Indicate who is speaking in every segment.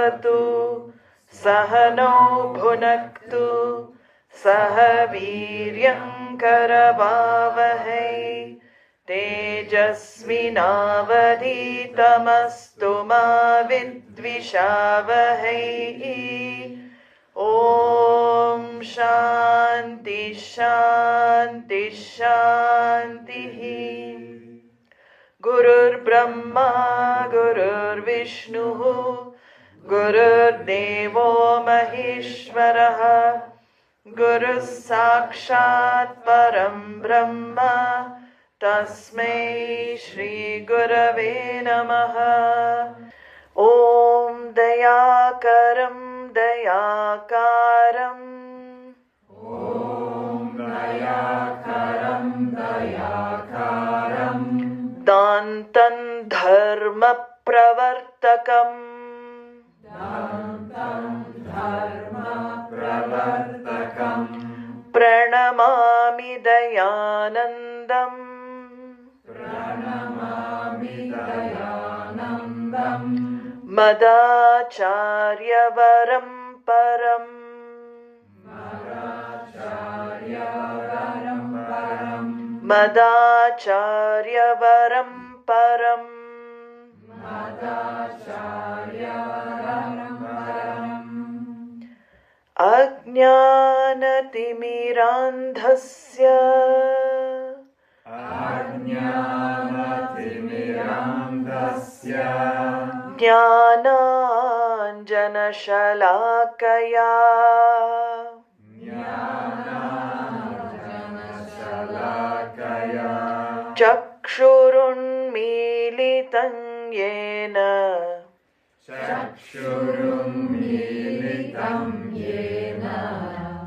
Speaker 1: bhavatu sahano bhunaktu saha viryam karavavahai tejasvinavaditamastu ma vidvishavahai. Om Shanti Shanti Shanti. Gurur Brahma Gurur Vishnu Gurur Devo Maheshwaraha Guru Sakshat Param Brahma Tasmai Shri Gurave Namaha. Om Dayakaram Dayakaram
Speaker 2: Om Dayakaram Dayakaram
Speaker 1: Dantan Dharma Pravartakam
Speaker 2: Dantam Dharma Pravartakam
Speaker 1: Pranamami Dayanandam
Speaker 2: Pranamami Dayanandam
Speaker 1: Madacharya Varam Param
Speaker 2: Madacharya Varam Param
Speaker 1: Madacharya Varam Param
Speaker 2: Madacharya Varam Param
Speaker 1: Ajnanatimmirandhasya
Speaker 2: Ajnanatimmirandhasya
Speaker 1: Jnananjanashalakaya
Speaker 2: Jnananjanashalakaya
Speaker 1: Chakshurunmilitam yena
Speaker 2: Chakshurunmilitam yena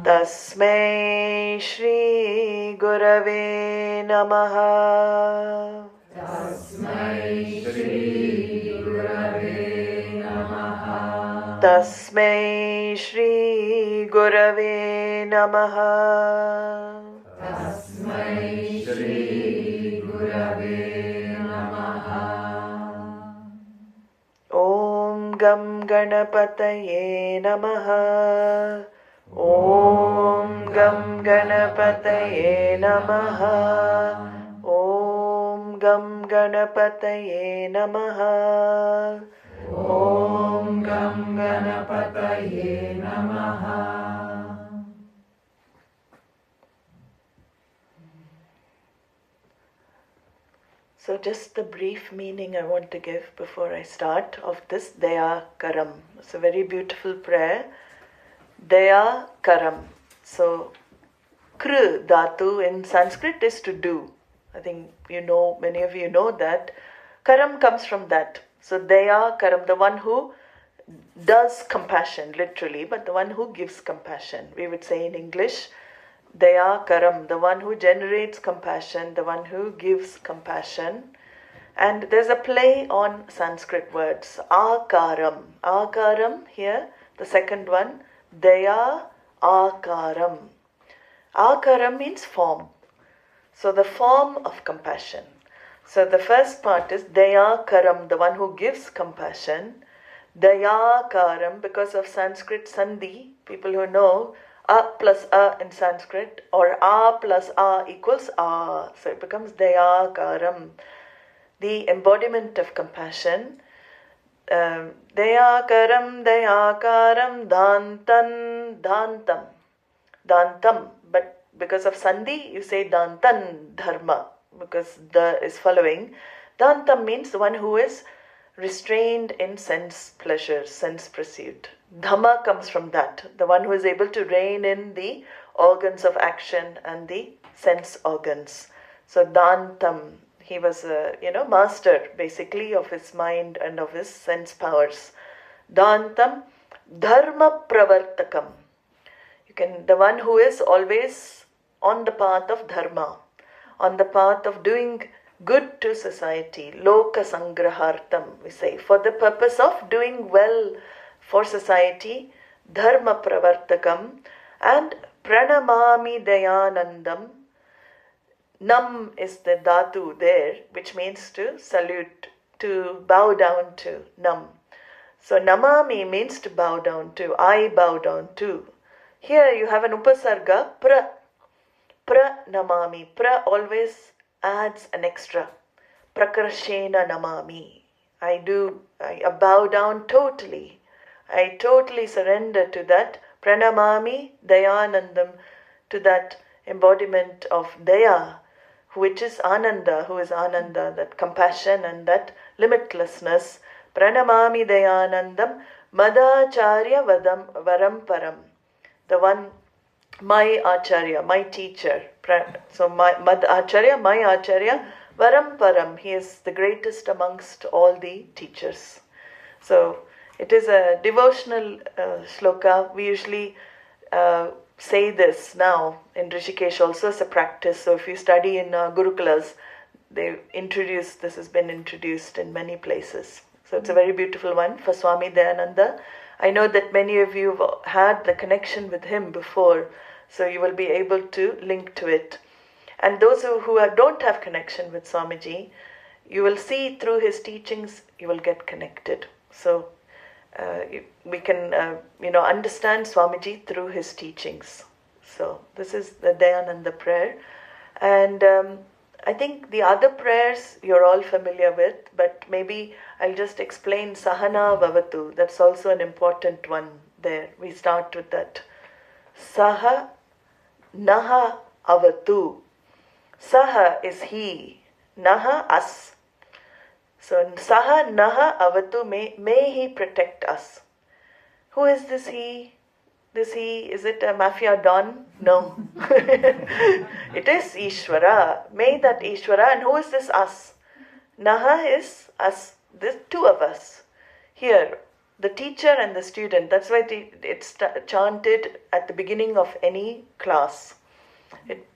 Speaker 1: Tasmai Shri Gurave Namaha.
Speaker 2: Tasmai Shri Gurave Namaha.
Speaker 1: Tasmai Shri Gurave Namaha.
Speaker 2: Tasmai Shri Gurave Namaha.
Speaker 1: Om Gam Ganapataye Namaha. Om Gam Ganapataye Namaha. Om Gam Ganapataye Namaha.
Speaker 2: Om Gam Ganapataye Namaha.
Speaker 1: So just the brief meaning I want to give before I start of this Daya Karam. It's a very beautiful prayer. Daya Karam. So Kr Dhatu in Sanskrit is to do. I think you know, many of you know that. Karam comes from that. So Daya Karam, the one who does compassion, literally, but the one who gives compassion. We would say in English, Daya Karam, the one who generates compassion, the one who gives compassion. And there's a play on Sanskrit words, Akaram. Akaram here, the second one, Daya Akaram. Akaram means form. So the form of compassion. So the first part is Daya Karam, the one who gives compassion. Daya Karam, because of Sanskrit Sandhi, people who know, A plus A in Sanskrit, or A plus A equals A. So it becomes Daya Karam, the embodiment of compassion. Daya Karam, Dantan, Dantam. Dantam, but because of Sandhi, you say Dantan Dharma, because the is following. Dantam means the one who is restrained in sense pleasure, sense pursuit. Dhamma comes from that, the one who is able to rein in the organs of action and the sense organs. So Dantam, he was a master basically of his mind and of his sense powers. Dantam, Dharma Pravartakam. The one who is always on the path of dharma, on the path of doing good to society, loka sangrahartam, we say, for the purpose of doing well for society, dharma pravartakam, and pranamami dayanandam. Nam is the dhatu there, which means to salute, to bow down to, nam. So namami means to bow down to, I bow down to. Here you have an upasarga, pra. Pra namami. Pra always adds an extra. Prakarshena namami. I bow down totally. I totally surrender to that. Pranamami dayanandam, to that embodiment of daya, which is Ananda, who is Ananda, that compassion and that limitlessness. Pranamami dayanandam madacharya varam param. The one, my acharya, my teacher. So my acharya, varam param. He is the greatest amongst all the teachers. So it is a devotional shloka. We usually say this now in Rishikesh also as a practice. So if you study in Gurukulas, this has been introduced in many places. So it's a very beautiful one for Swami Dayananda. I know that many of you have had the connection with him before, so you will be able to link to it. And those who don't have connection with Swamiji, you will see through his teachings, you will get connected. So we can understand Swamiji through his teachings. So this is the Dayananda prayer. And I think the other prayers you're all familiar with, but maybe I'll just explain Sahana Vavatu. That's also an important one there. We start with that. Saha Naha Avatu. Saha is he. Naha us. So Saha Naha Avatu, may he protect us. Who is this he? This he, is it a mafia don? No. It is Ishvara. May that Ishvara. And who is this us? Naha is us. There's two of us. Here, the teacher and the student. That's why it's chanted at the beginning of any class.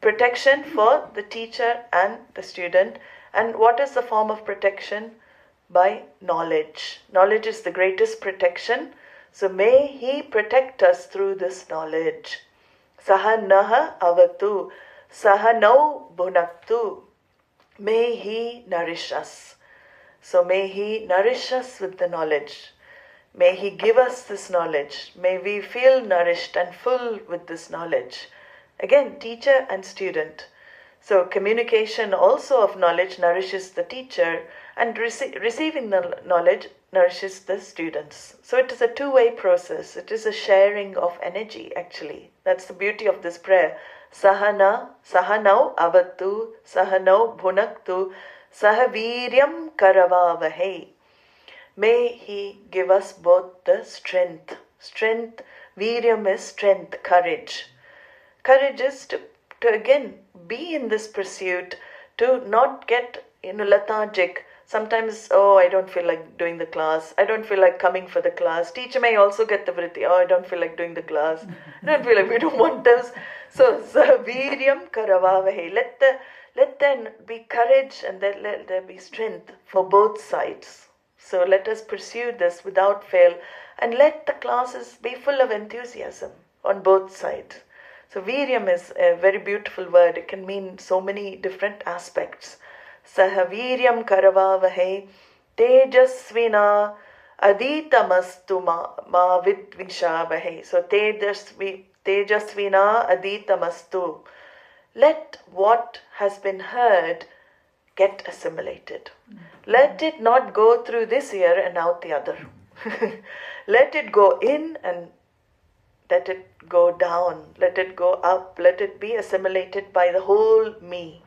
Speaker 1: Protection for the teacher and the student. And what is the form of protection? By knowledge. Knowledge is the greatest protection. So may he protect us through this knowledge. Saha naha avatu. Saha nau bhunaktu. May he nourish us. So may he nourish us with the knowledge. May he give us this knowledge. May we feel nourished and full with this knowledge. Again, teacher and student. So communication also of knowledge nourishes the teacher, and receiving the knowledge nourishes the students. So it is a two-way process. It is a sharing of energy, actually. That's the beauty of this prayer. Sahanau avatu, sahanau bhunaktu, sahaviryam karavavahe. May he give us both the strength. Strength, viryam is strength, courage. Courage is to again be in this pursuit, to not get lethargic. Sometimes, I don't feel like doing the class. I don't feel like coming for the class. Teacher may also get the vritti. I don't feel like doing the class. I don't feel like we don't want this. So, Saviryam Karavavahe. Let there be courage and let there be strength for both sides. So let us pursue this without fail, and let the classes be full of enthusiasm on both sides. So Viryam is a very beautiful word. It can mean so many different aspects. Sahaviryam karavavahe tejasvina aditamastu ma vidvishavahe. So tejasvina aditamastu. Let what has been heard get assimilated. Let it not go through this ear and out the other. Let it go in and let it go down. Let it go up. Let it be assimilated by the whole me.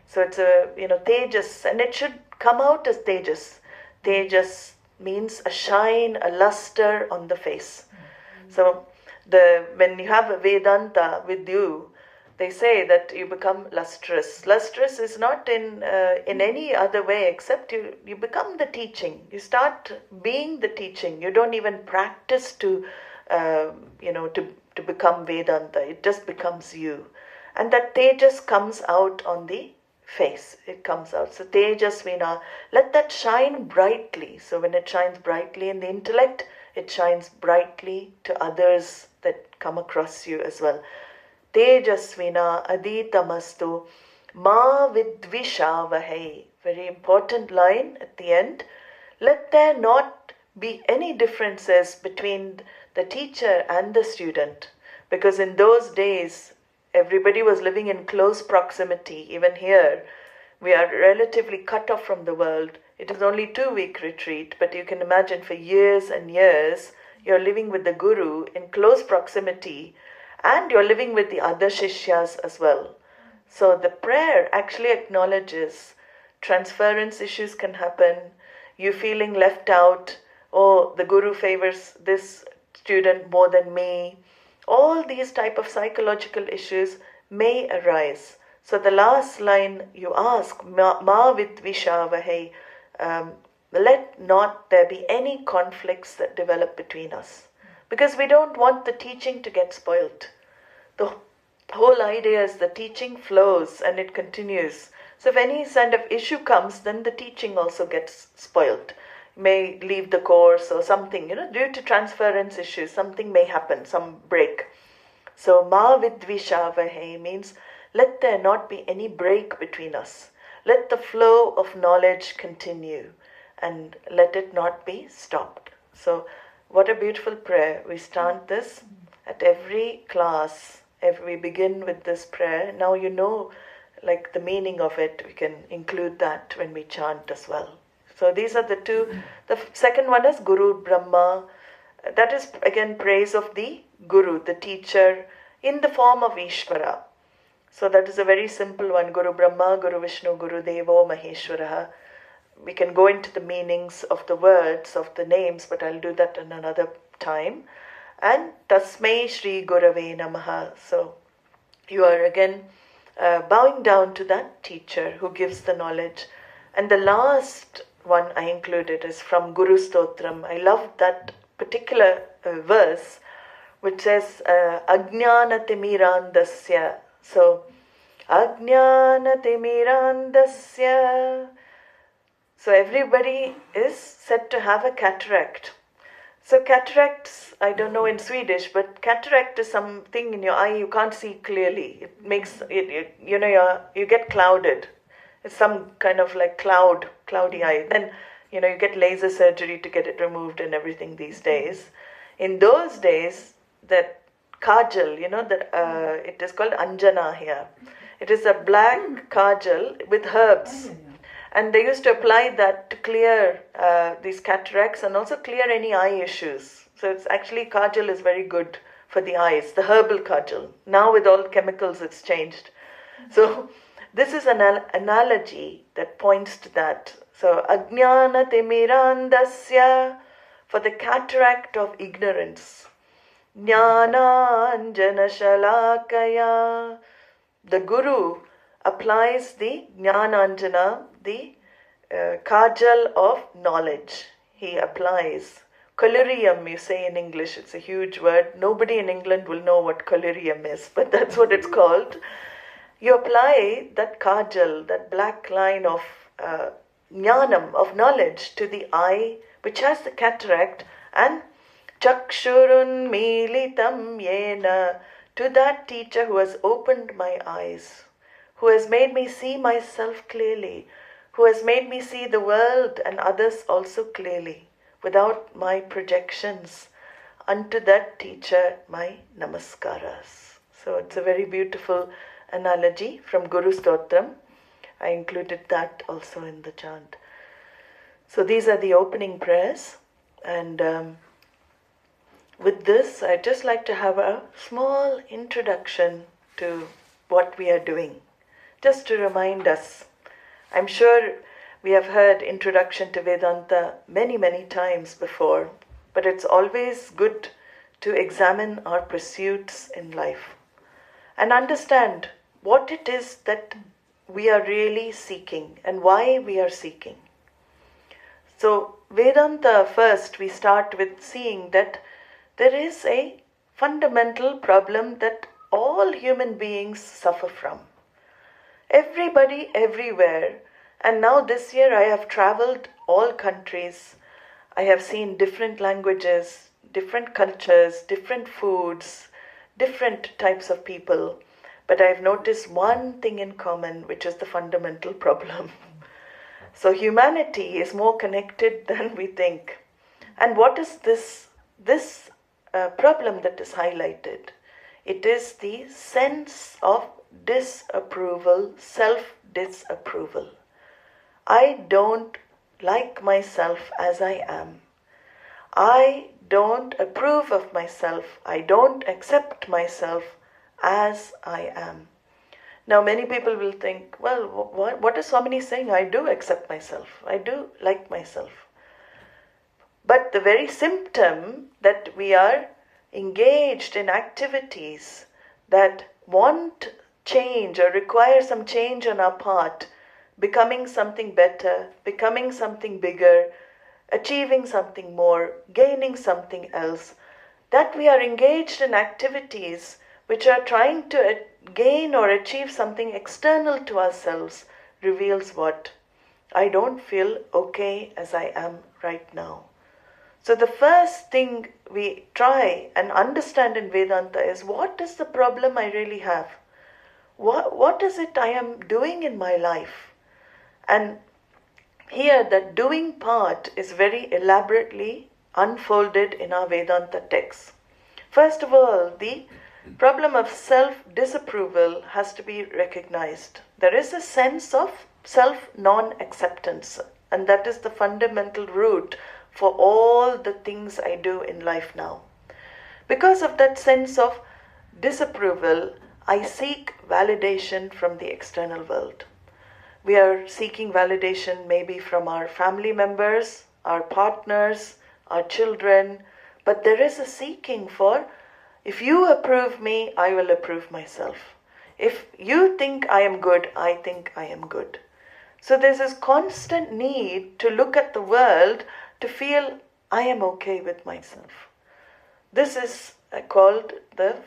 Speaker 1: So it's a tejas, and it should come out as tejas. Tejas means a shine, a luster on the face. So when you have a Vedanta with you, they say that you become lustrous. Lustrous is not in any other way except you become the teaching. You start being the teaching. You don't even practice to become Vedanta. It just becomes you. And that tejas comes out on the face. It comes out. So tejasvina, let that shine brightly. So when it shines brightly in the intellect, it shines brightly to others that come across you as well. Tejasvina aditamastu ma vidvishavahe. Very important line at the end. Let there not be any differences between the teacher and the student. Because in those days, everybody was living in close proximity. Even here, we are relatively cut off from the world. It is only 2-week retreat, but you can imagine for years and years, you're living with the Guru in close proximity, and you're living with the other Shishyas as well. So the prayer actually acknowledges transference issues can happen, you feeling left out, oh, the Guru favors this student more than me. All these type of psychological issues may arise. So the last line you ask, ma vidvishavahe, let not there be any conflicts that develop between us. Because we don't want the teaching to get spoilt. The whole idea is the teaching flows and it continues. So if any kind of issue comes, then the teaching also gets spoilt. May leave the course or something, due to transference issues, something may happen, some break. So ma vidvishavahe means let there not be any break between us. Let the flow of knowledge continue and let it not be stopped. So what a beautiful prayer. We start this at every class. We begin with this prayer. Now you know like the meaning of it. We can include that when we chant as well. So these are the two. The second one is Guru Brahma. That is again praise of the Guru, the teacher, in the form of Ishvara. So that is a very simple one. Guru Brahma, Guru Vishnu, Guru Devo Maheshwaraha. We can go into the meanings of the words, of the names, but I'll do that in another time. And Tasmai Shri Gurave Namaha. So you are again bowing down to that teacher who gives the knowledge. And the last one I included is from Guru Stotram. I love that particular verse which says Ajnana Timirandasya. So Ajnana Timirandasya. So everybody is said to have a cataract. So cataracts, I don't know in Swedish, but cataract is something in your eye you can't see clearly. It makes it you get clouded. It's some kind of like cloudy eye. Then you get laser surgery to get it removed and everything these days. In those days, that kajal, it is called anjana here. It is a black kajal with herbs. And they used to apply that to clear these cataracts and also clear any eye issues. So it's actually, kajal is very good for the eyes, the herbal kajal. Now with all chemicals it's changed. So this is an analogy that points to that. So Ajnana Timirandasya, for the cataract of ignorance. Jnana Anjana Shalakaya. The Guru applies the Jnananjana, the kajal of knowledge. He applies. Collyrium, you say in English, it's a huge word. Nobody in England will know what collyrium is, but that's what it's called. You apply that kajal, that black line of jnanam, of knowledge, to the eye, which has the cataract, and chakshurun militam yena, to that teacher who has opened my eyes, who has made me see myself clearly, who has made me see the world and others also clearly, without my projections. Unto that teacher, my namaskaras. So it's a very beautiful analogy from Guru Stotram. I included that also in the chant. So these are the opening prayers. And with this, I'd just like to have a small introduction to what we are doing. Just to remind us, I'm sure we have heard introduction to Vedanta many, many times before, but it's always good to examine our pursuits in life and understand what it is that we are really seeking and why we are seeking. So Vedanta, first we start with seeing that there is a fundamental problem that all human beings suffer from. Everybody, everywhere. And now this year I have traveled all countries. I have seen different languages, different cultures, different foods, different types of people. But I've noticed one thing in common, which is the fundamental problem. So humanity is more connected than we think. And what is this problem that is highlighted? It is the sense of disapproval, self-disapproval. I don't like myself as I am. I don't approve of myself. I don't accept myself as I am. Now many people will think, well, what is Swamini saying? I do accept myself. I do like myself. But the very symptom that we are engaged in activities that want change or require some change on our part, becoming something better, becoming something bigger, achieving something more, gaining something else, that we are engaged in activities which are trying to gain or achieve something external to ourselves, reveals what? I don't feel okay as I am right now. So the first thing we try and understand in Vedanta is, what is the problem I really have? What is it I am doing in my life? And here the doing part is very elaborately unfolded in our Vedanta texts. First of all, the problem of self-disapproval has to be recognized. There is a sense of self-non-acceptance, and that is the fundamental root for all the things I do in life now. Because of that sense of disapproval, I seek validation from the external world. We are seeking validation maybe from our family members, our partners, our children, but there is a seeking for, if you approve me, I will approve myself. If you think I am good, I think I am good. So there's this constant need to look at the world to feel I am okay with myself. This is called the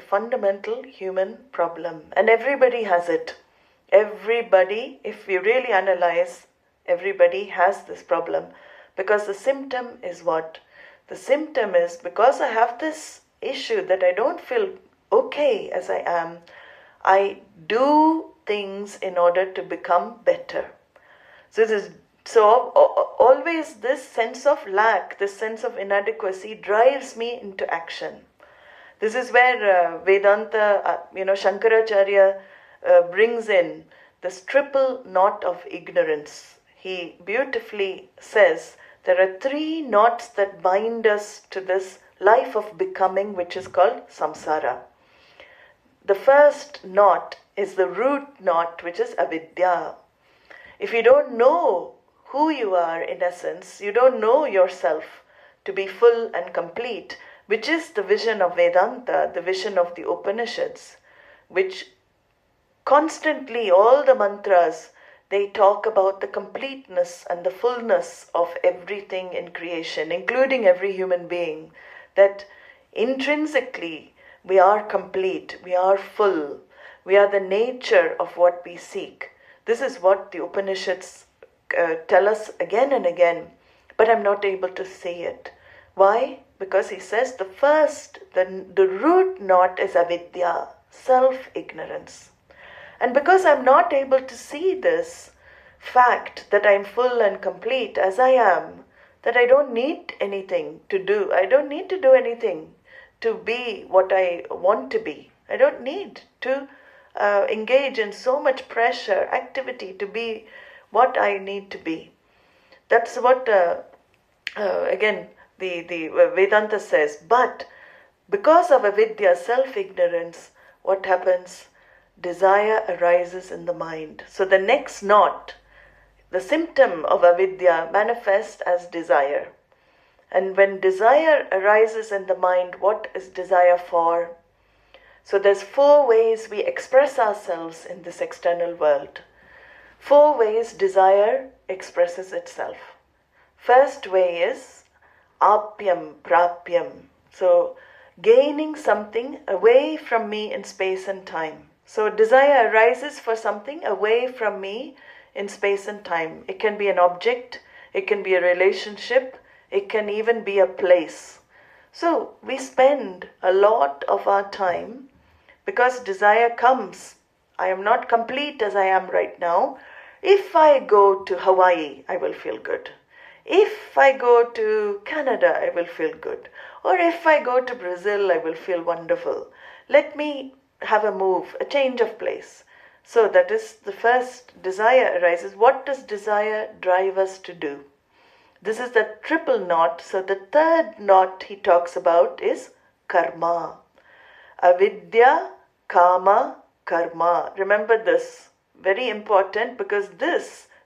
Speaker 1: fundamental human problem. And everybody has it. Everybody, if you really analyze, everybody has this problem. Because the symptom is what? The symptom is, because I have this issue that I don't feel okay as I am, I do things in order to become better. So always this sense of lack, this sense of inadequacy drives me into action. This is where Vedanta, Shankaracharya brings in this triple knot of ignorance. He beautifully says there are 3 knots that bind us to this life of becoming, which is called samsara. The first knot is the root knot, which is avidya. If you don't know who you are in essence, you don't know yourself to be full and complete, which is the vision of Vedanta, the vision of the Upanishads, which constantly, all the mantras, they talk about the completeness and the fullness of everything in creation, including every human being, that intrinsically we are complete, we are full, we are the nature of what we seek. This is what the Upanishads tell us again and again, but I'm not able to see it. Why? Because he says the root knot is avidya, self-ignorance. And because I'm not able to see this fact that I'm full and complete as I am, that I don't need anything to do, I don't need to do anything to be what I want to be. I don't need to engage in so much pressure, activity to be what I need to be. That's what, again, the Vedanta says. But because of avidya, self-ignorance, what happens? Desire arises in the mind. So the next knot, the symptom of avidya, manifests as desire. And when desire arises in the mind, what is desire for? So there's 4 ways we express ourselves in this external world. 4 ways desire expresses itself. First way is apyam, prapyam. So gaining something away from me in space and time. So desire arises for something away from me in space and time. It can be an object, it can be a relationship, it can even be a place. So we spend a lot of our time, because desire comes. I am not complete as I am right now. If I go to Hawaii, I will feel good. If I go to Canada, I will feel good. Or if I go to Brazil, I will feel wonderful. Let me have a move, a change of place. So that is the first desire arises. What does desire drive us to do? This is the triple knot. So the third knot he talks about is karma. Avidya, kama, karma. Remember this. Very important, because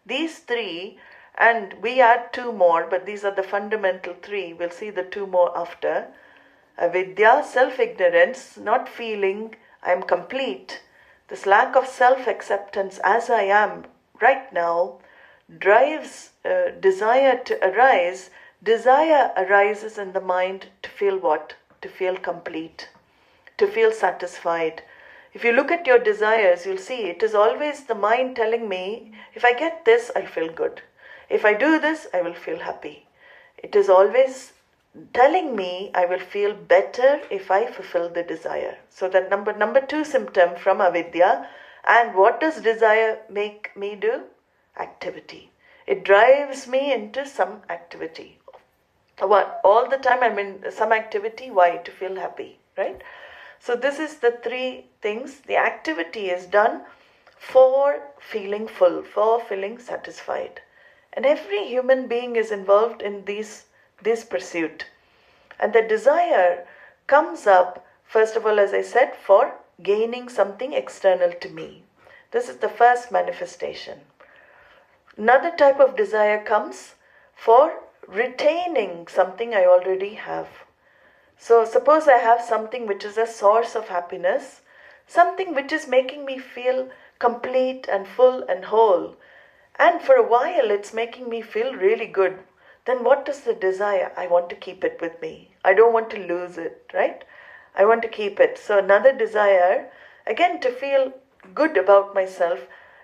Speaker 1: these three, and we add two more, but these are the fundamental three. We'll see the two more after. Avidya, self-ignorance, not feeling I am complete. This lack of self-acceptance as I am right now drives desire to arise. Desire arises in the mind to feel what? To feel complete, to feel satisfied. If you look at your desires, you'll see it is always the mind telling me, if I get this, I'll feel good. If I do this, I will feel happy. It is always telling me I will feel better if I fulfill the desire. So that number two symptom from avidya. And what does desire make me do? Activity. It drives me into some activity. All the time I'm in some activity. Why? To feel happy, right? So this is the three things. The activity is done for feeling full, for feeling satisfied. And every human being is involved in this pursuit. And the desire comes up, first of all, as I said, for gaining something external to me. This is the first manifestation. Another type of desire comes for retaining something I already have. So suppose I have something which is a source of happiness, something which is making me feel complete and full and whole. And for a while it's making me feel really good. Then what is the desire? I want to keep it with me. I don't want to lose it, right? I want to keep it. So another desire, again, to feel good about myself.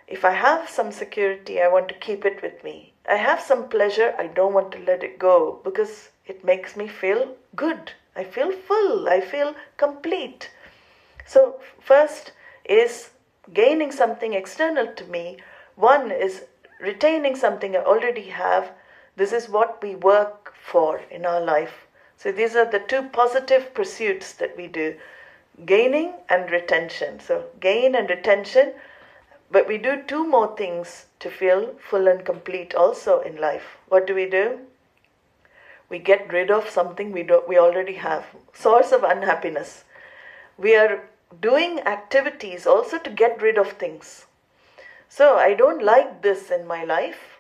Speaker 1: If I have some security, I want to keep it with me. I have some pleasure, I don't want to let it go because it makes me feel good. I feel full. I feel complete. So first is gaining something external to me. One is retaining something I already have. This is what we work for in our life. So these are the two positive pursuits that we do. Gaining and retention. So gain and retention. But we do two more things to feel full and complete also in life. What do? We get rid of something we already have. Source of unhappiness. We are doing activities also to get rid of things. So I don't like this in my life.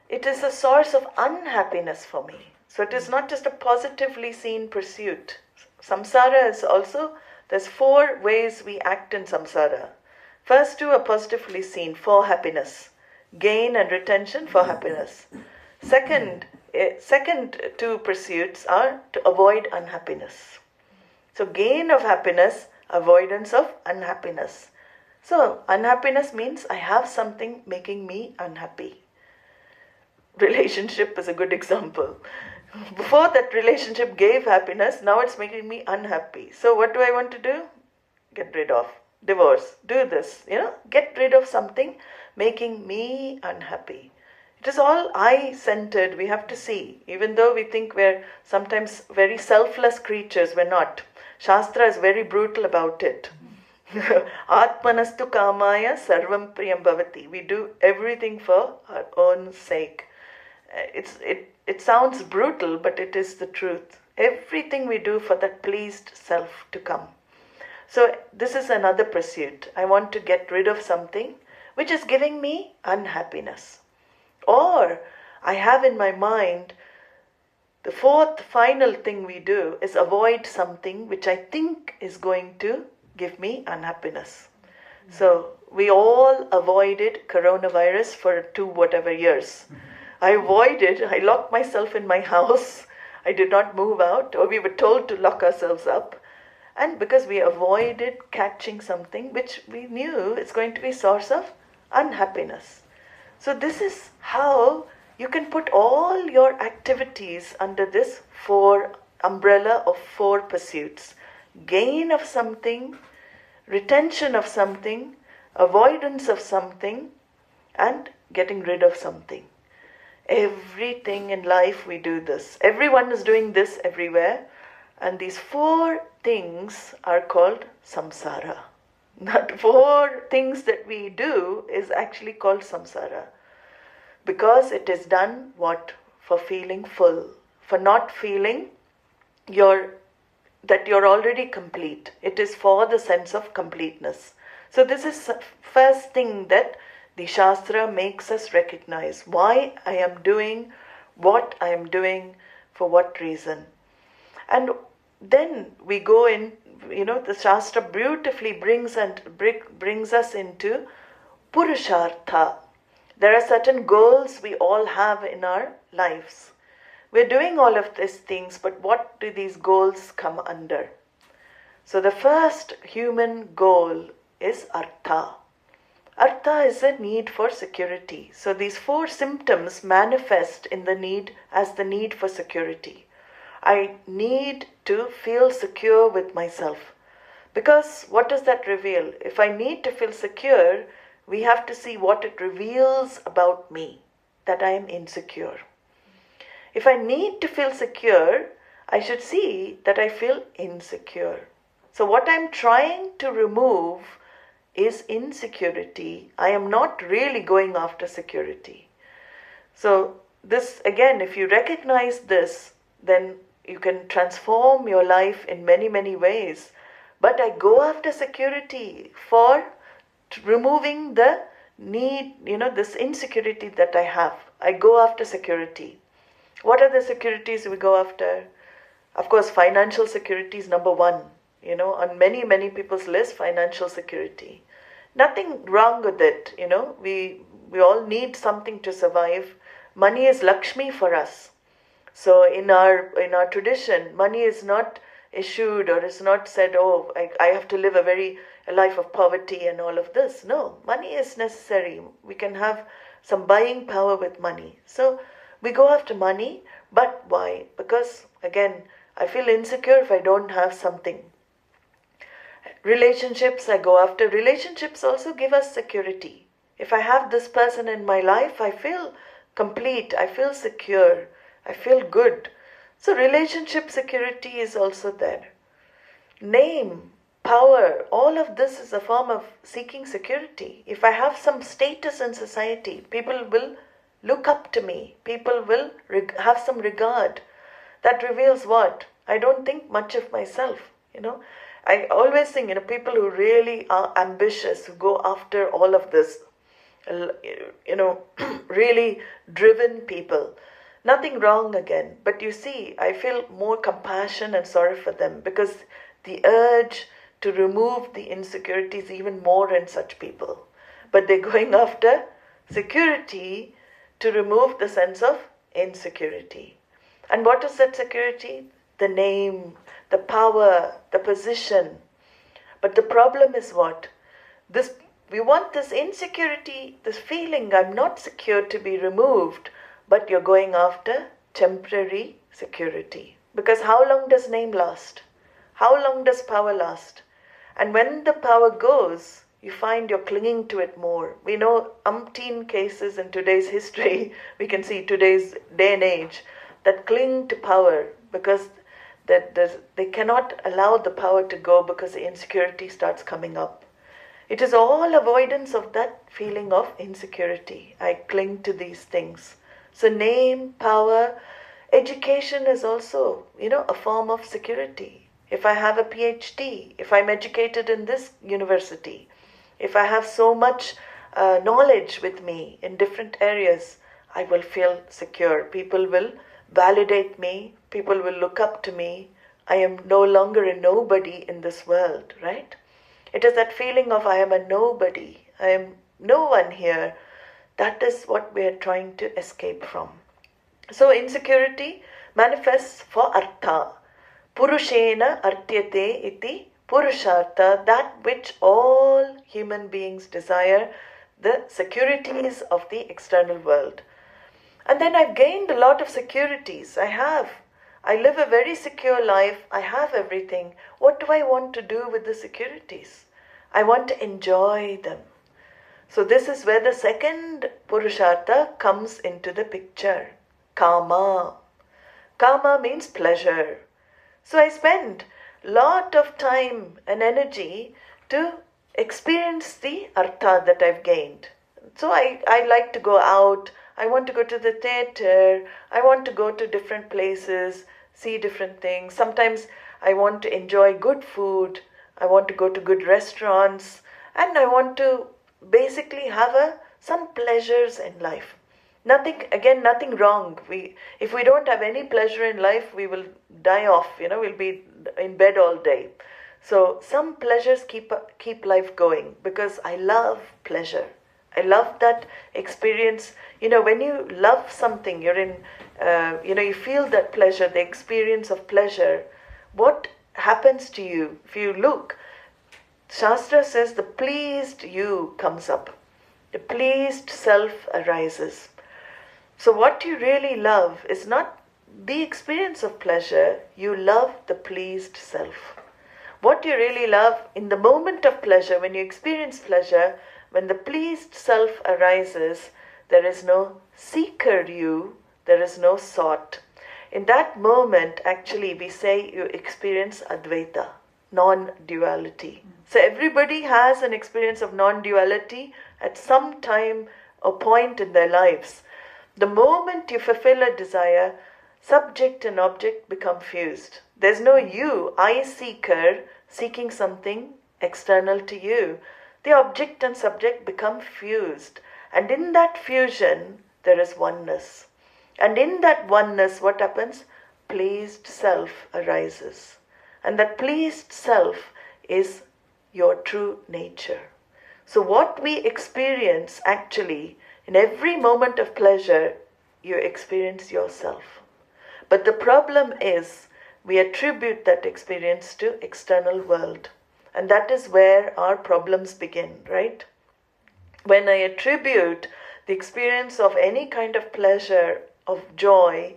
Speaker 1: It is a source of unhappiness for me. So it is not just a positively seen pursuit. Samsara is also, there's 4 ways we act in samsara. First two are positively seen for happiness. Gain and retention for happiness. Second two pursuits are to avoid unhappiness. So gain of happiness, avoidance of unhappiness. So unhappiness means I have something making me unhappy. Relationship is a good example. Before that relationship gave happiness, now it's making me unhappy. So what do I want to do? Get rid of. Divorce. Do this. Get rid of something making me unhappy. It is all I-centered, we have to see. Even though we think we're sometimes very selfless creatures, we're not. Shastra is very brutal about it. Atmanastu kamaya sarvam priyam bhavati. We do everything for our own sake. It sounds brutal, but it is the truth. Everything we do for that pleased self to come. So this is another pursuit. I want to get rid of something which is giving me unhappiness. Or I have in my mind, the 4th final thing we do is avoid something which I think is going to give me unhappiness. So we all avoided coronavirus for 2 whatever years. I avoided, I locked myself in my house. I did not move out, or we were told to lock ourselves up. And because we avoided catching something which we knew is going to be a source of unhappiness. So this is how you can put all your activities under this umbrella of 4 pursuits. Gain of something, retention of something, avoidance of something, and getting rid of something. Everything in life we do this. Everyone is doing this everywhere. And these 4 things are called samsara. That 4 things that we do is actually called samsara. Because it is done, what? For feeling full. For not feeling that you're already complete. It is for the sense of completeness. So this is the first thing that the Shastra makes us recognize. Why I am doing what I am doing, for what reason. And then we go in, the Shastra beautifully brings us into Purushartha. There are certain goals we all have in our lives. We're doing all of these things, but what do these goals come under? So the first human goal is artha. Artha is a need for security. So these 4 symptoms manifest in the need for security. I need to feel secure with myself. Because what does that reveal? If I need to feel secure, we have to see what it reveals about me, that I am insecure. If I need to feel secure, I should see that I feel insecure. So what I'm trying to remove is insecurity. I am not really going after security. So this, again, if you recognize this, then you can transform your life in many, many ways. But I go after security for removing the need, this insecurity that I have. I go after security. What are the securities we go after? Of course, financial security is number 1. On many, many people's list, financial security. Nothing wrong with it, We all need something to survive. Money is Lakshmi for us. So in our tradition, money is not issued or is not said, oh, I have to live a life of poverty and all of this. No, money is necessary. We can have some buying power with money. So we go after money, but why? Because, again, I feel insecure if I don't have something. Relationships, I go after. Relationships also give us security. If I have this person in my life, I feel complete, I feel secure, I feel good. So relationship security is also there. Name, power, all of this is a form of seeking security. If I have some status in society, people will look up to me. People will have some regard. That reveals what? I don't think much of myself, I always think, people who really are ambitious, who go after all of this, really driven people. Nothing wrong again. But you see, I feel more compassion and sorry for them because the urge to remove the insecurity is even more in such people. But they're going after security to remove the sense of insecurity. And what is that security? The name, the power, the position. But the problem is what? We want this insecurity, this feeling I'm not secure to be removed, but you're going after temporary security. Because how long does name last? How long does power last? And when the power goes, you find you're clinging to it more. We know umpteen cases in today's history, we can see today's day and age, that cling to power because they cannot allow the power to go because the insecurity starts coming up. It is all avoidance of that feeling of insecurity. I cling to these things. So name, power, education is also, a form of security. If I have a PhD, if I'm educated in this university, if I have so much knowledge with me in different areas, I will feel secure. People will validate me. People will look up to me. I am no longer a nobody in this world, right? It is that feeling of I am a nobody. I am no one here. That is what we are trying to escape from. So insecurity manifests for artha. Purushena artyate iti purushartha, that which all human beings desire, the securities of the external world. And then I've gained a lot of securities. I live a very secure life. I have everything. What do I want to do with the securities? I want to enjoy them. So this is where the second Purushartha comes into the picture. Kama. Kama means pleasure. So I spend lot of time and energy to experience the artha that I've gained. So I like to go out, I want to go to the theatre, I want to go to different places, see different things. Sometimes I want to enjoy good food, I want to go to good restaurants, and I want to basically have some pleasures in life. Nothing wrong. If we don't have any pleasure in life, we will die off, we'll be in bed all day. So some pleasures keep life going, because I love pleasure. I love that experience. When you love something, you're in, you feel that pleasure, the experience of pleasure. What happens to you? If you look, Shastra says the pleased you comes up. The pleased self arises. So what you really love is not the experience of pleasure, you love the pleased self. What you really love in the moment of pleasure, when you experience pleasure, when the pleased self arises, there is no seeker you, there is no sought. In that moment, actually, we say you experience Advaita, non-duality. So everybody has an experience of non-duality at some time or point in their lives. The moment you fulfill a desire, subject and object become fused. There's no you, I seeker, seeking something external to you. The object and subject become fused. And in that fusion, there is oneness. And in that oneness, what happens? Pleased self arises. And that pleased self is your true nature. So what we experience actually, in every moment of pleasure, you experience yourself. But the problem is, we attribute that experience to external world. And that is where our problems begin, right? When I attribute the experience of any kind of pleasure, of joy,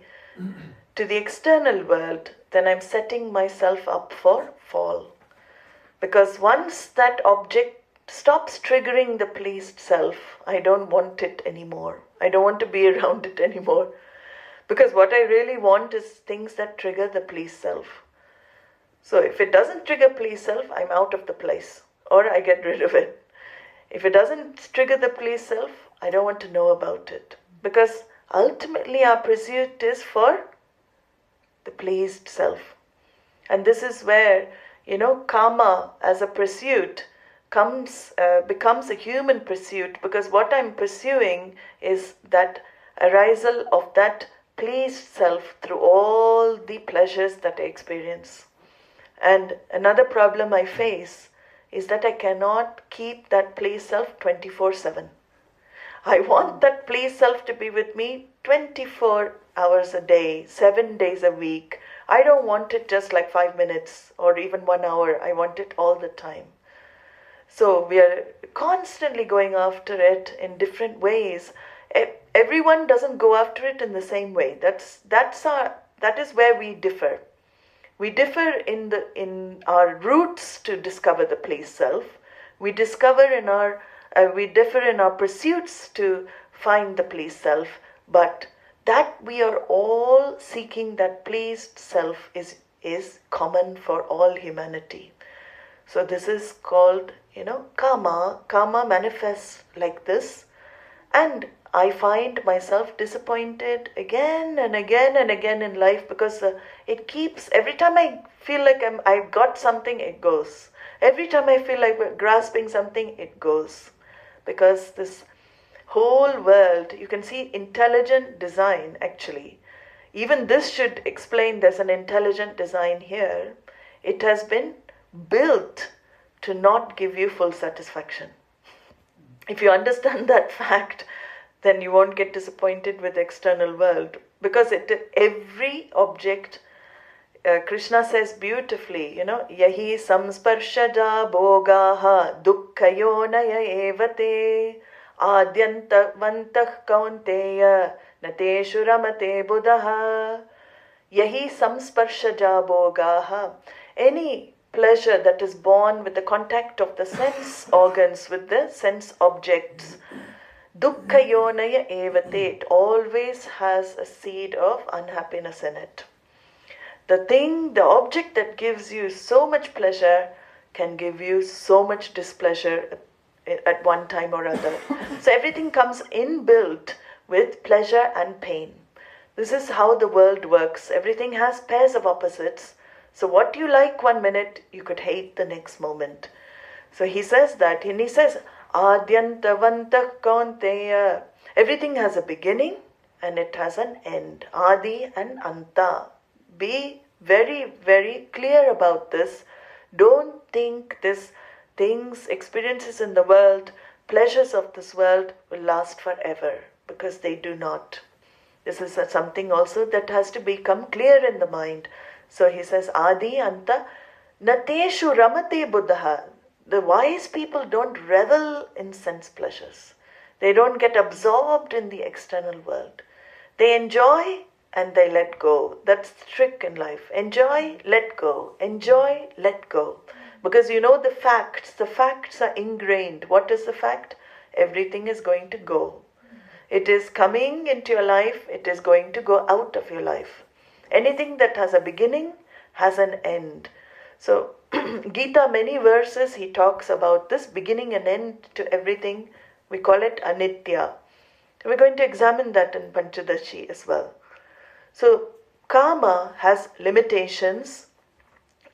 Speaker 1: to the external world, then I'm setting myself up for fall. Because once that object stops triggering the pleased self, I don't want it anymore. I don't want to be around it anymore. Because what I really want is things that trigger the pleased self. So if it doesn't trigger pleased self, I'm out of the place. Or I get rid of it. If it doesn't trigger the pleased self, I don't want to know about it. Because ultimately our pursuit is for the pleased self. And this is where, karma as a pursuit becomes a human pursuit, because what I'm pursuing is that arisal of that pleased self through all the pleasures that I experience. And another problem I face is that I cannot keep that pleased self 24/7. I want that pleased self to be with me 24 hours a day, 7 days a week. I don't want it just like 5 minutes or even 1 hour. I want it all the time. So we are constantly going after it in different ways. Everyone doesn't go after it in the same way. That is where we differ. We differ in our roots to discover the pleased self. We differ in our pursuits to find the pleased self. But that we are all seeking that pleased self is common for all humanity. So this is called, karma. Karma manifests like this. And I find myself disappointed again and again and again in life, because it keeps, every time I feel like I've got something, it goes. Every time I feel like we're grasping something, it goes. Because this whole world, you can see intelligent design actually. Even this should explain there's an intelligent design here. It has been built to not give you full satisfaction. If you understand that fact, then you won't get disappointed with the external world. Because every object, Krishna says beautifully, yahi samsparshada bhogaha dukkhayonaya evate adyantavantah kaunteya nateshu ramate buddhaha. Yahi samsparshada bhogaha. Any pleasure that is born with the contact of the sense organs with the sense objects. Dukkha yonaya evate, it always has a seed of unhappiness in it. The object that gives you so much pleasure can give you so much displeasure at one time or other. So everything comes inbuilt with pleasure and pain. This is how the world works. Everything has pairs of opposites. So what you like one minute, you could hate the next moment. So he says that, and he says, Adyantavantah kaunteya. Everything has a beginning and it has an end. Adi and Anta. Be very, very clear about this. Don't think this things, experiences in the world, pleasures of this world will last forever, because they do not. This is something also that has to become clear in the mind. So he says, Adi Anta Nateshu Ramate Buddha. The wise people don't revel in sense pleasures. They don't get absorbed in the external world. They enjoy and they let go. That's the trick in life. Enjoy, let go. Enjoy, let go. Because you know the facts are ingrained. What is the fact? Everything is going to go. It is coming into your life, it is going to go out of your life. Anything that has a beginning has an end. So, Gita, many verses, he talks about this beginning and end to everything. We call it anitya. We're going to examine that in Pañcadaśī as well. So, karma has limitations.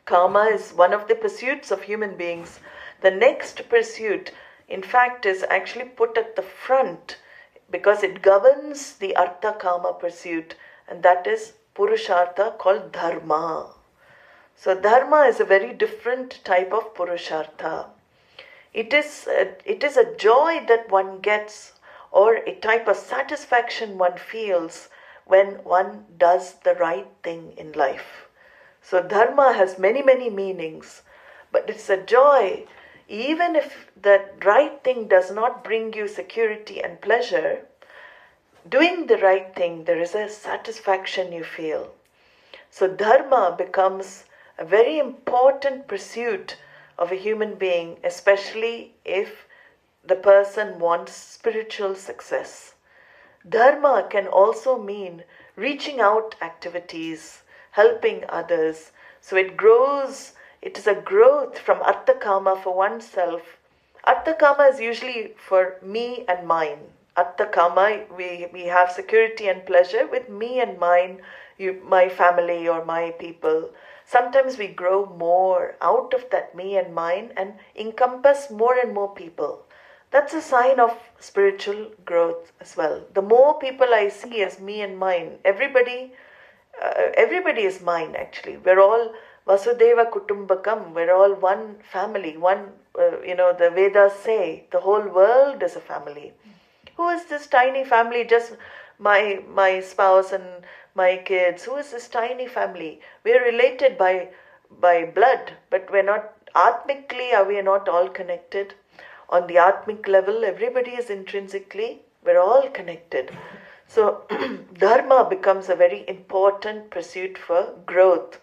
Speaker 1: Karma is one of the pursuits of human beings. The next pursuit, in fact, is actually put at the front because it governs the artha kama pursuit, and that is Purushartha called dharma. So dharma is a very different type of Purushartha. It is a joy that one gets, or a type of satisfaction one feels when one does the right thing in life. So dharma has many, many meanings, but it's a joy. Even if that right thing does not bring you security and pleasure, doing the right thing, there is a satisfaction you feel. So dharma becomes a very important pursuit of a human being, especially if the person wants spiritual success. Dharma can also mean reaching out activities, helping others. So it grows, it is a growth from artha kama for oneself. Artha kama is usually for me and mine. Artha kama, we have security and pleasure with me and mine, my family or my people. Sometimes we grow more out of that me and mine and encompass more and more people. That's a sign of spiritual growth as well. The more people I see as me and mine, everybody is mine actually. We're all Vasudeva Kutumbakam. We're all one family. The Vedas say the whole world is a family. Who is this tiny family? Just my spouse and my kids. Who is this tiny family? We are related by blood, but we're not atmically. Are we not all connected? On the atmic level, everybody is intrinsically. We're all connected. So dharma becomes a very important pursuit for growth.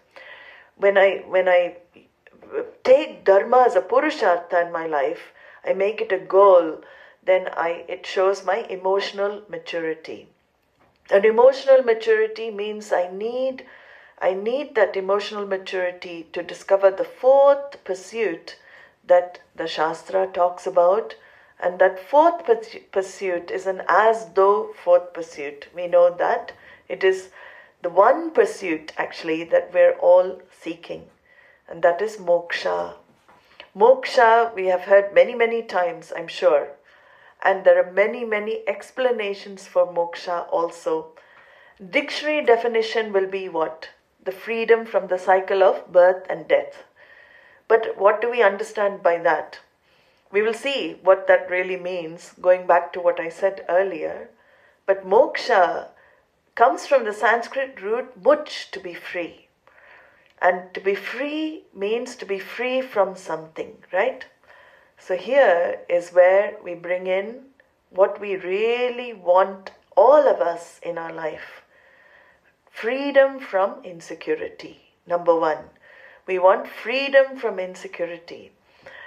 Speaker 1: When I take dharma as a purushartha in my life, I make it a goal, then it shows my emotional maturity. And emotional maturity means I need that emotional maturity to discover the fourth pursuit that the Shastra talks about. And that fourth pursuit is an as-though fourth pursuit. We know that it is the one pursuit actually that we're all seeking. And that is moksha. Moksha we have heard many, many times, I'm sure. And there are many, many explanations for moksha also. Dictionary definition will be what? The freedom from the cycle of birth and death. But what do we understand by that? We will see what that really means, going back to what I said earlier. But moksha comes from the Sanskrit root much, to be free. And to be free means to be free from something, right? So here is where we bring in what we really want, all of us in our life. Freedom from insecurity, number one. We want freedom from insecurity.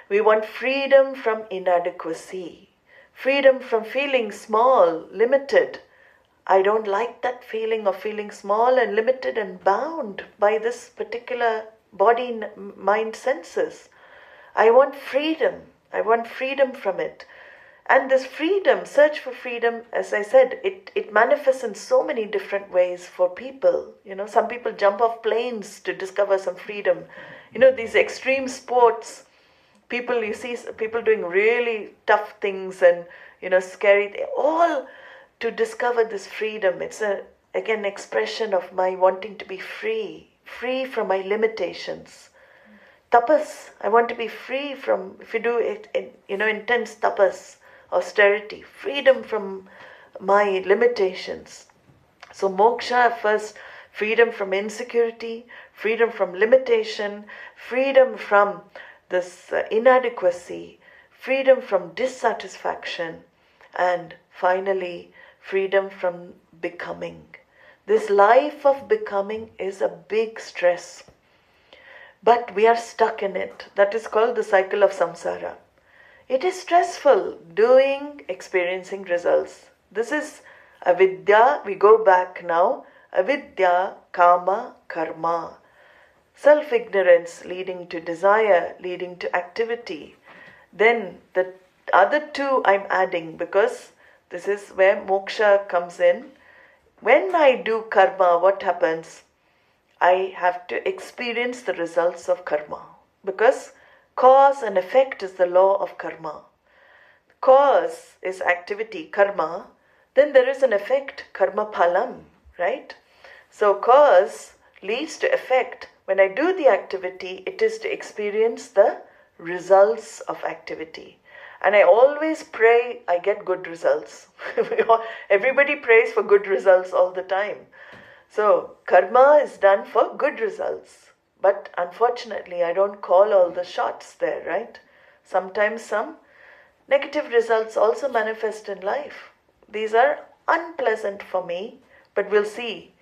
Speaker 1: We want freedom from inadequacy. Freedom from feeling small, limited. I don't like that feeling of feeling small and limited and bound by this particular body, mind, senses. I want freedom. I want freedom from it. And this freedom, search for freedom, as I said, it manifests in so many different ways for people. Some people jump off planes to discover some freedom. These extreme sports, you see people doing really tough things and, scary, all to discover this freedom. It's again expression of my wanting to be free from my limitations. Tapas, I want to be free from, if you do it, intense tapas, austerity, freedom from my limitations. So moksha, first, freedom from insecurity, freedom from limitation, freedom from this inadequacy, freedom from dissatisfaction, and finally, freedom from becoming. This life of becoming is a big stress, but we are stuck in it. That is called the cycle of samsara. It is stressful, doing, experiencing results. This is avidya. We go back now. Avidya, kama, karma. Self-ignorance leading to desire, leading to activity. Then the other two I'm adding, because this is where moksha comes in. When I do karma, what happens? I have to experience the results of karma. Because cause and effect is the law of karma. Cause is activity, karma. Then there is an effect, karma phalam, right? So cause leads to effect. When I do the activity, it is to experience the results of activity. And I always pray I get good results. Everybody prays for good results all the time. So karma is done for good results. But unfortunately, I don't call all the shots there, right? Sometimes some negative results also manifest in life. These are unpleasant for me, but we'll see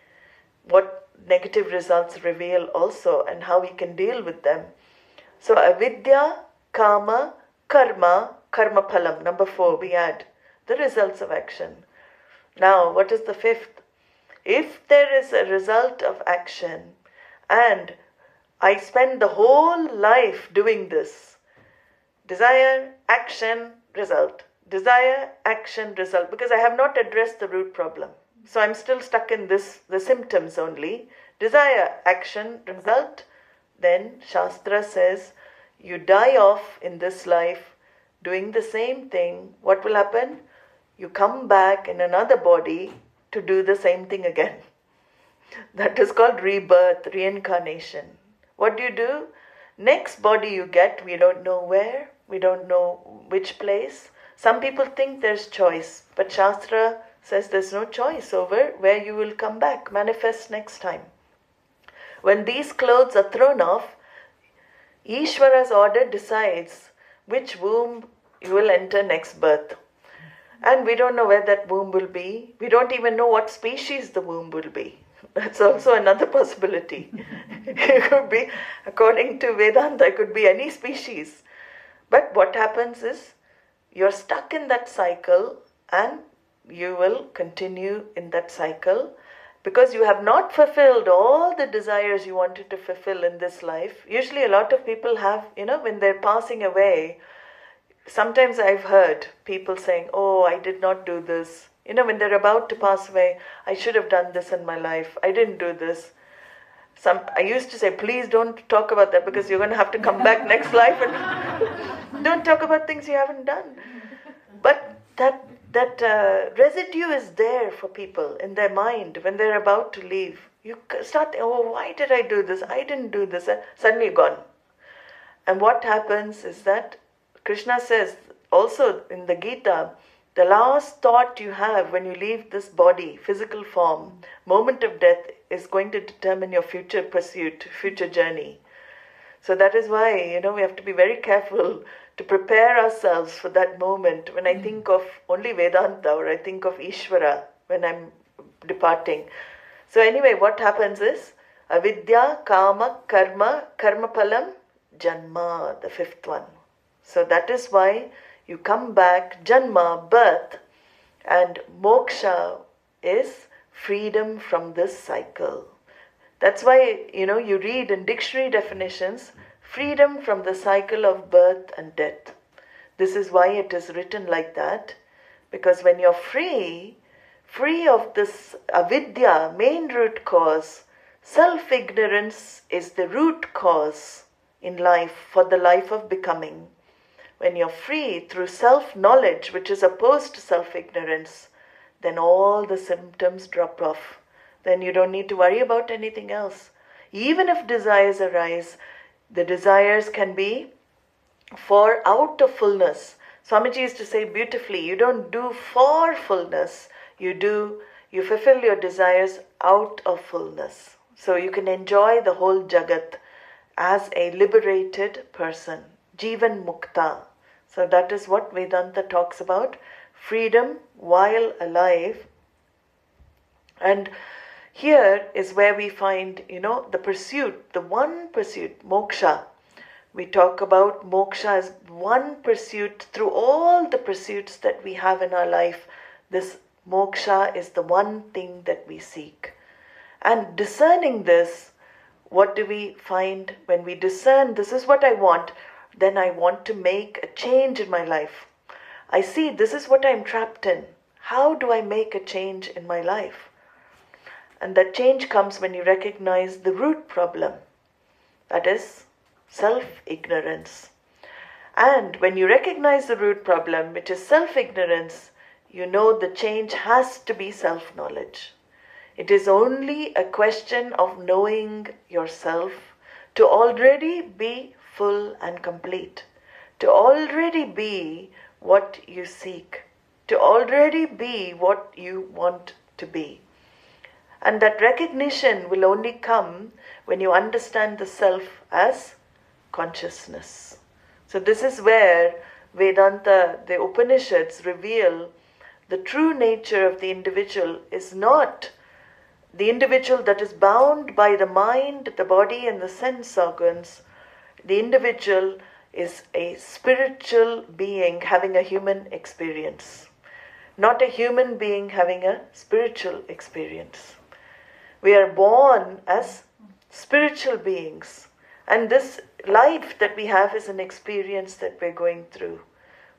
Speaker 1: what negative results reveal also and how we can deal with them. So avidya, kama, karma, karma phalam. Number 4, we add the results of action. Now, what is the 5th? If there is a result of action and I spend the whole life doing this, desire, action, result. Desire, action, result. Because I have not addressed the root problem. So I'm still stuck in the symptoms only. Desire, action, result. Then Shastra says, you die off in this life doing the same thing. What will happen? You come back in another body to do the same thing again. That is called rebirth, reincarnation. What do? Next body you get, we don't know where, we don't know which place. Some people think there's choice, but Shastra says there's no choice over where you will come back, manifest next time. When these clothes are thrown off, Ishvara's order decides which womb you will enter next birth. And we don't know where that womb will be. We don't even know what species the womb will be. That's also another possibility. It could be, according to Vedanta, it could be any species. But what happens is, you're stuck in that cycle and you will continue in that cycle because you have not fulfilled all the desires you wanted to fulfill in this life. Usually a lot of people have, when they're passing away, sometimes I've heard people saying, oh, I did not do this. When they're about to pass away, I should have done this in my life. I didn't do this. I used to say, please don't talk about that because you're going to have to come back next life and don't talk about things you haven't done. But that residue is there for people in their mind when they're about to leave. You start, oh, why did I do this? I didn't do this. Suddenly gone. And what happens is that Krishna says also in the Gita, the last thought you have when you leave this body, physical form, moment of death is going to determine your future pursuit, future journey. So that is why, we have to be very careful to prepare ourselves for that moment. When I think of only Vedanta or I think of Ishvara when I'm departing. So anyway, what happens is, Avidya, kama, karma, karmaphalam, janma, the fifth one. So that is why you come back, janma, birth, and moksha is freedom from this cycle. That's why, you read in dictionary definitions, freedom from the cycle of birth and death. This is why it is written like that, because when you're free of this avidya, main root cause, self-ignorance is the root cause in life for the life of becoming. When you're free through self-knowledge, which is opposed to self-ignorance, then all the symptoms drop off. Then you don't need to worry about anything else. Even if desires arise, the desires can be for out of fullness. Swamiji used to say beautifully, you don't do for fullness, you fulfill your desires out of fullness. So you can enjoy the whole Jagat as a liberated person, Jivan Mukta. So that is what Vedanta talks about, freedom while alive. And here is where we find, the pursuit, the one pursuit, moksha. We talk about moksha as one pursuit through all the pursuits that we have in our life. This moksha is the one thing that we seek. And discerning this, what do we find when we discern, this is what I want, then I want to make a change in my life. I see this is what I'm trapped in. How do I make a change in my life? And that change comes when you recognize the root problem. That is self-ignorance. And when you recognize the root problem, which is self-ignorance, you know the change has to be self-knowledge. It is only a question of knowing yourself to already be full and complete, to already be what you seek, to already be what you want to be. And that recognition will only come when you understand the self as consciousness. So this is where Vedanta, the Upanishads reveal the true nature of the individual is not the individual that is bound by the mind, the body and the sense organs. The individual is a spiritual being having a human experience, not a human being having a spiritual experience. We are born as spiritual beings, and this life that we have is an experience that we're going through.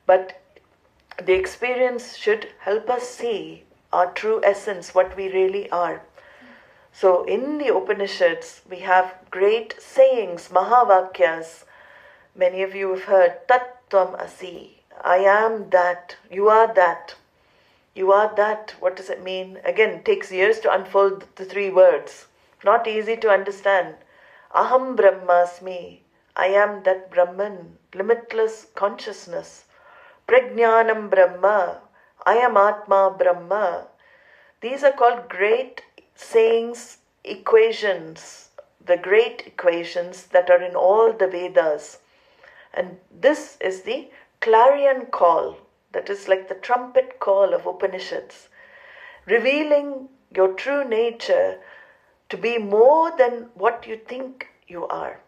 Speaker 1: But the experience should help us see our true essence, what we really are. So in the Upanishads, we have great sayings, Mahavakyas. Many of you have heard, Tattva-viveka, I am that, you are that. You are that. What does it mean? Again, it takes years to unfold the three words. Not easy to understand. Aham Brahmasmi. I am that Brahman, limitless consciousness. Prajnanam Brahma. I am Atma Brahma. These are called great sayings, equations, the great equations that are in all the Vedas. And this is the clarion call. That is like the trumpet call of Upanishads, revealing your true nature to be more than what you think you are.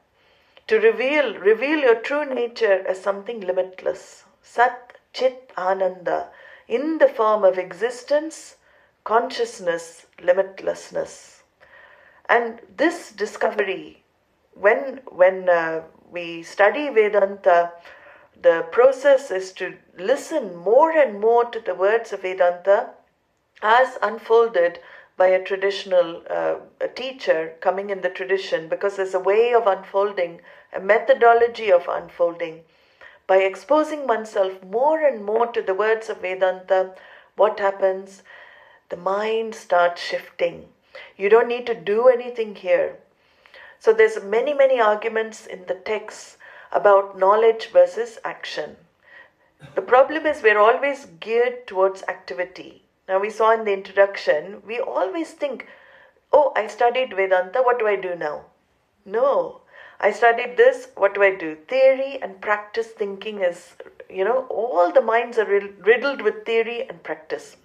Speaker 1: To reveal your true nature as something limitless. Sat, Chit, Ananda, in the form of existence, consciousness, limitlessness. And this discovery, when we study Vedanta, the process is to listen more and more to the words of Vedanta as unfolded by a traditional a teacher coming in the tradition, because there's a way of unfolding, a methodology of unfolding. By exposing oneself more and more to the words of Vedanta, what happens? The mind starts shifting. You don't need to do anything here. So there's many arguments in the texts about knowledge versus action. The problem is we're always geared towards activity. Now we saw in the introduction, we always think, oh, I studied Vedanta, what do I do now? No, I studied this, what do I do? Theory and practice thinking is, all the minds are riddled with theory and practice.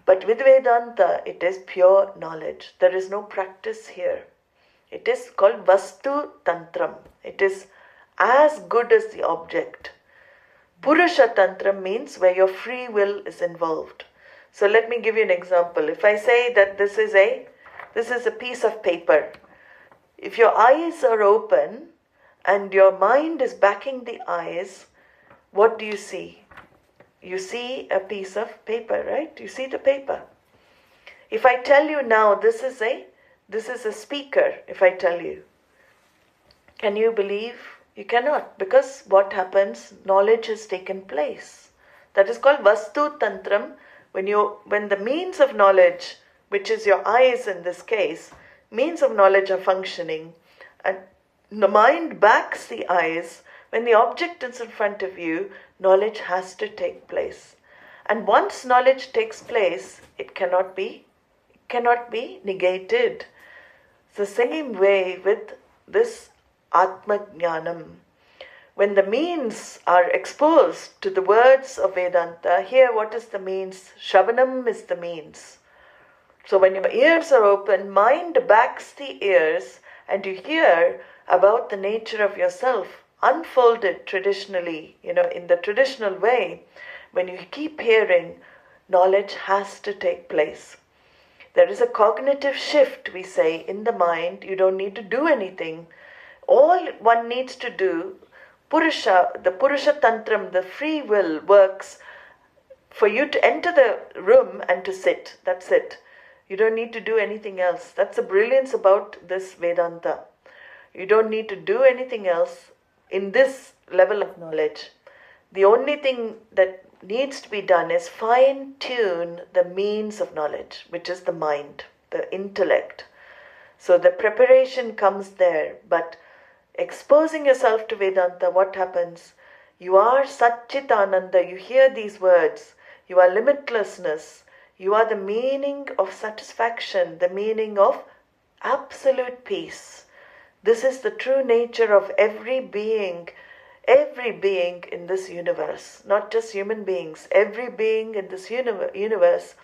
Speaker 1: But with Vedanta, it is pure knowledge. There is no practice here. It is called Vastu Tantram. It is as good as the object. Purusha Tantram means where your free will is involved. So let me give you an example. If I say that this is a piece of paper, if your eyes are open and your mind is backing the eyes, what do you see? You see a piece of paper, right? You see the paper. If I tell you now this is a speaker, if I tell you, can you believe? You cannot, because what happens? Knowledge has taken place. That is called Vastu Tantram. When the means of knowledge, which is your eyes in this case, means of knowledge are functioning, and the mind backs the eyes, when the object is in front of you, knowledge has to take place. And once knowledge takes place, it cannot be negated. It's the same way with this Atma Jnanam. When the means are exposed to the words of Vedanta, here what is the means? Shravanam is the means. So when your ears are open, mind backs the ears and you hear about the nature of yourself, unfolded traditionally, in the traditional way. When you keep hearing, knowledge has to take place. There is a cognitive shift, we say, in the mind. You don't need to do anything. All one needs to do, the Purusha Tantram, the free will, works for you to enter the room and to sit. That's it. You don't need to do anything else. That's the brilliance about this Vedanta. You don't need to do anything else in this level of knowledge. The only thing that needs to be done is fine-tune the means of knowledge, which is the mind, the intellect. So the preparation comes there, but exposing yourself to Vedanta, what happens? You are Satchitananda, you hear these words, you are limitlessness, you are the meaning of satisfaction, the meaning of absolute peace. This is the true nature of every being in this universe, not just human beings, every being in this universe.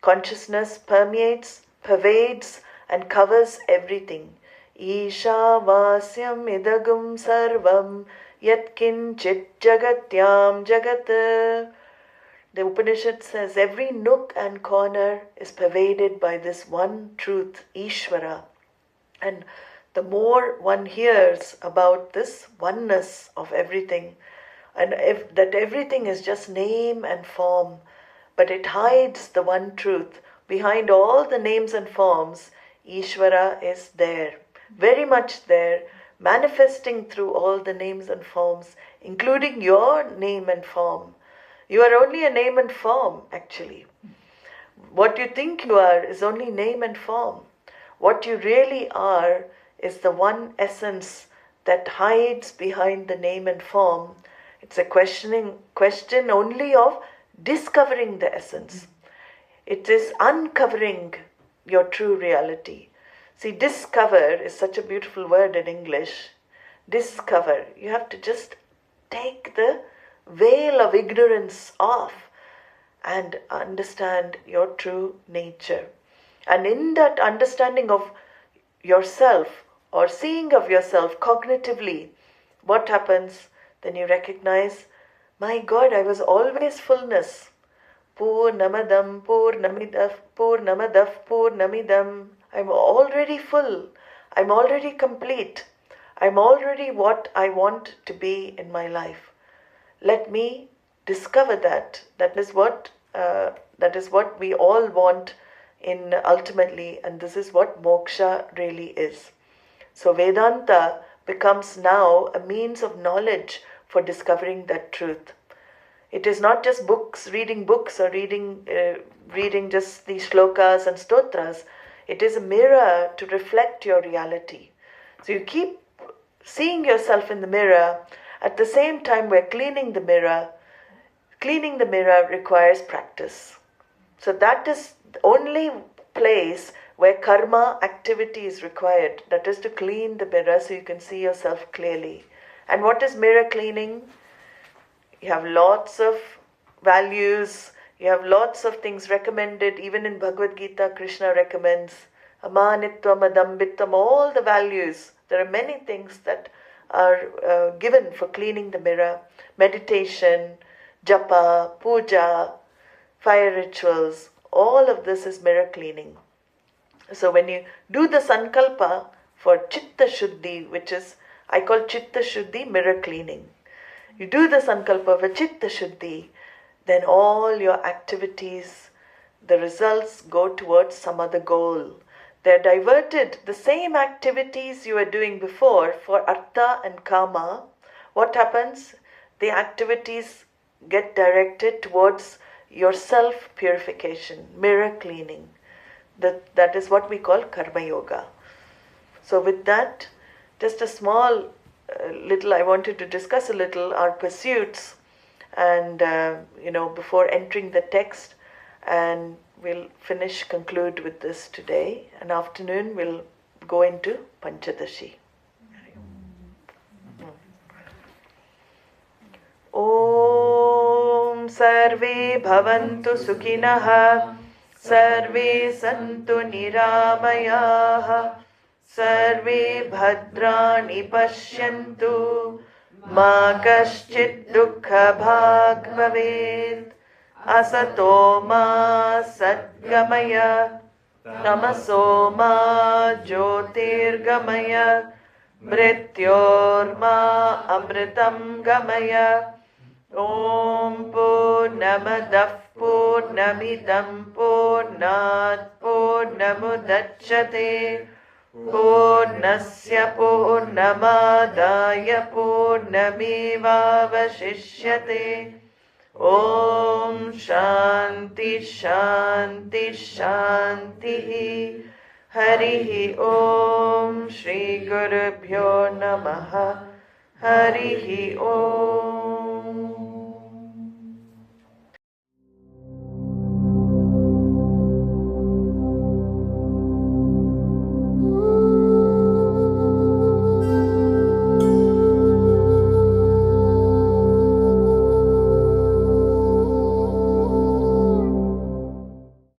Speaker 1: Consciousness permeates, pervades and covers everything. Isha vasyam idagum sarvam yat kinchit jagatyam jagat. The Upanishad says every nook and corner is pervaded by this one truth, Ishvara. And the more one hears about this oneness of everything, and that everything is just name and form, but it hides the one truth. Behind all the names and forms, Ishvara is there, very much there, manifesting through all the names and forms, including your name and form. You are only a name and form, actually. What you think you are is only name and form. What you really are is the one essence that hides behind the name and form. It's a question only of discovering the essence. It is uncovering your true reality. See, discover is such a beautiful word in English. Discover. You have to just take the veil of ignorance off and understand your true nature. And in that understanding of yourself, or seeing of yourself cognitively, what happens? Then you recognize, my God, I was always fullness. Purnamadam, Purnamidaf, Purnamadaf, Purnamidam. I'm already full. I'm already complete. I'm already what I want to be in my life. Let me discover that. That is what we all want in ultimately, and this is what moksha really is. So Vedanta becomes now a means of knowledge for discovering that truth. It is not just reading books or reading just these shlokas and stotras. It is a mirror to reflect your reality. So you keep seeing yourself in the mirror. At the same time, we're cleaning the mirror. Cleaning the mirror requires practice. So that is the only place where karma activity is required. That is to clean the mirror so you can see yourself clearly. And what is mirror cleaning? You have lots of values. You have lots of things recommended. Even in Bhagavad Gita, Krishna recommends amanitvam, adambitvam, all the values. There are many things that are given for cleaning the mirror. Meditation, japa, puja, fire rituals, all of this is mirror cleaning. So when you do the sankalpa for chitta shuddhi, which is, I call chitta shuddhi mirror cleaning. You do the sankalpa for chitta shuddhi, then all your activities, the results go towards some other goal. They're diverted. The same activities you were doing before for artha and kama, what happens? The activities get directed towards your self-purification, mirror cleaning. That is what we call karma yoga. So with that, just a small little, I wanted to discuss a little our pursuits and, before entering the text, and we'll conclude with this today. An afternoon we'll go into Pañcadaśī. Om Sarve Bhavantu Sukhinah Sarve Santu Niramayaha Sarve Bhadrani Pashyantu Ma Kaschid Dukkha Bhag Bhavet Asato Ma Sadgamaya Tamaso Ma Jyotirgamaya Mrityor Ma Amritam Gamaya Om Purnamadah Purnamidam Purnat Purnamudachyate Purnasya Purnamadaya Purnamevavashishyate Om Shanti Shanti Shanti Harihi Om Shri Gurubhyo Namaha Harihi Om